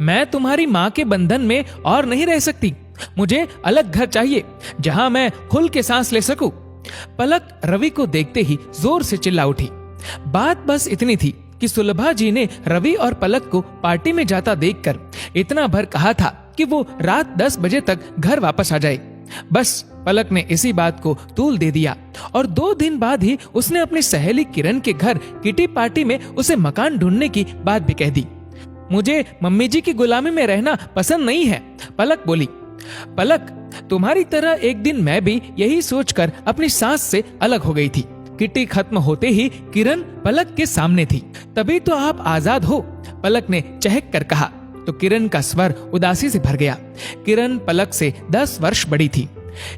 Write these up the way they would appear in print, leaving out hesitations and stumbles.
मैं तुम्हारी माँ के बंधन में और नहीं रह सकती। मुझे अलग घर चाहिए जहां मैं खुल के सांस ले सकूं। पलक रवि को देखते ही जोर से चिल्ला उठी। बात बस इतनी थी कि सुलभा जी ने रवि और पलक को पार्टी में जाता देखकर इतना भर कहा था कि वो रात 10 बजे तक घर वापस आ जाए। बस पलक ने इसी बात को तूल दे दिया और 2 दिन बाद ही उसने अपनी सहेली किरण के घर किटी पार्टी में उसे मकान ढूंढने की बात भी कह दी। मुझे मम्मी जी की गुलामी में रहना पसंद नहीं है, पलक बोली। पलक, तुम्हारी तरह एक दिन मैं भी यही सोचकर अपनी सास से अलग हो गई थी। किटी खत्म होते ही किरण पलक के सामने थी। तभी तो आप आजाद हो, पलक ने चहक कर कहा तो किरण का स्वर उदासी से भर गया। किरण पलक से 10 वर्ष बड़ी थी।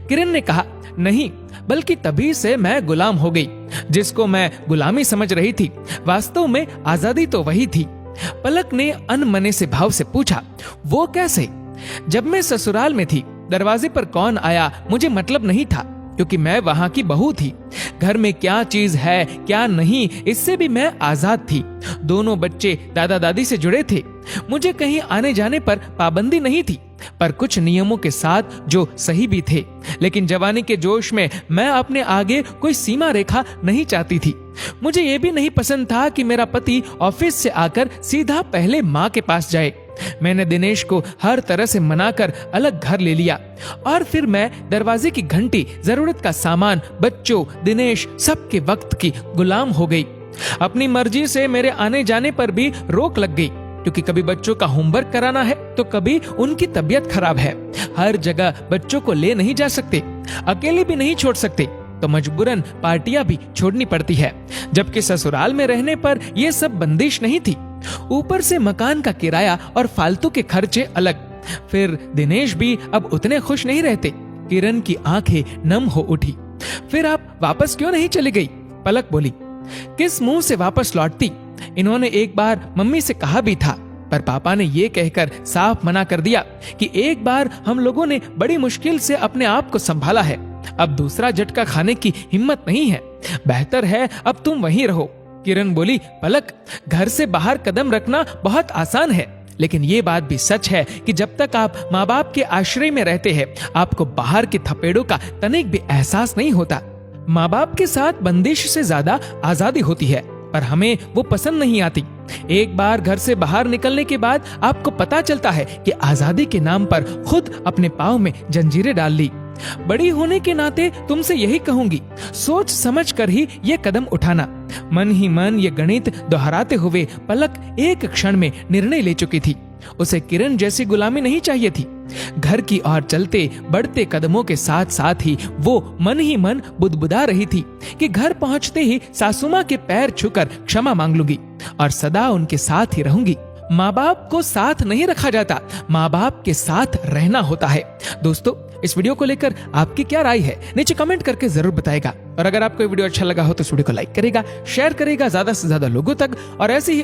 किरण ने कहा, नहीं, बल्कि तभी से मैं गुलाम हो गई। जिसको मैं गुलामी समझ रही थी, वास्तव में आजादी तो वही थी। पलक ने अनमने से भाव से पूछा, वो कैसे? जब मैं ससुराल में थी, दरवाजे पर कौन आया मुझे मतलब नहीं था, क्योंकि मैं वहां की बहू थी। घर में क्या चीज है क्या नहीं, इससे भी मैं आजाद थी। दोनों बच्चे दादा दादी से जुड़े थे। मुझे कहीं आने जाने पर पाबंदी नहीं थी, पर कुछ नियमों के साथ जो सही भी थे। लेकिन जवानी के जोश में मैं अपने आगे कोई सीमा रेखा नहीं चाहती थी। मुझे ये भी नहीं पसंद था कि मेरा पति ऑफिस से आकर सीधा पहले माँ के पास जाए। मैंने दिनेश को हर तरह से मनाकर अलग घर ले लिया और फिर मैं दरवाजे की घंटी, जरूरत का सामान, बच्चों, दिनेश, सबके वक्त की गुलाम हो गई। अपनी मर्जी से मेरे आने जाने पर भी रोक लग गई, क्योंकि कभी बच्चों का होमवर्क कराना है तो कभी उनकी तबीयत खराब है। हर जगह बच्चों को ले नहीं जा सकते, अकेले भी नहीं छोड़ सकते, तो मजबूरन पार्टियां भी छोड़नी पड़ती है। जबकि ससुराल में रहने पर यह सब बंदिश नहीं थी। ऊपर से मकान का किराया और फालतू के खर्चे अलग। फिर दिनेश भी अब उतने खुश नहीं रहते। किरण की आंखें नम हो उठी। फिर आप वापस क्यों नहीं चली गई? पलक बोली। किस मुंह से वापस लौटती? इन्होंने एक बार मम्मी से कहा भी था, पर पापा ने ये कहकर साफ मना कर दिया कि एक बार हम लोगों ने बड़ी मुश्किल से अपने आप को संभाला है, अब दूसरा झटका खाने की हिम्मत नहीं है। बेहतर है अब तुम वहीं रहो। किरण बोली, पलक, घर से बाहर कदम रखना बहुत आसान है, लेकिन ये बात भी सच है कि जब तक आप माँ बाप के आश्रय में रहते हैं, आपको बाहर के थपेड़ों का तनिक भी एहसास नहीं होता। माँ बाप के साथ बंदिश से ज्यादा आजादी होती है, पर हमें वो पसंद नहीं आती। एक बार घर से बाहर निकलने के बाद आपको पता चलता है कि आजादी के नाम पर खुद अपने पांव में जंजीरें डाल ली। बड़ी होने के नाते तुमसे यही कहूंगी, सोच समझ कर ही ये कदम उठाना। मन ही मन ये गणित दोहराते हुए पलक एक क्षण में निर्णय ले चुकी थी। उसे किरण जैसी गुलामी नहीं चाहिए थी। घर की ओर चलते बढ़ते कदमों के साथ साथ ही वो मन ही मन बुदबुदा रही थी कि घर पहुंचते ही सासुमा के पैर छूकर क्षमा मांग लूंगी और सदा उनके साथ ही रहूंगी। माँ बाप को साथ नहीं रखा जाता, माँ बाप के साथ रहना होता है। दोस्तों, इस वीडियो को लेकर आपकी क्या राय है, नीचे कमेंट करके जरूर बताएगा। और अगर आपको ये वीडियो अच्छा लगा हो तो इस वीडियो को लाइक करेगा, शेयर करेगा ज्यादा से ज्यादा लोगों तक, और ऐसे ही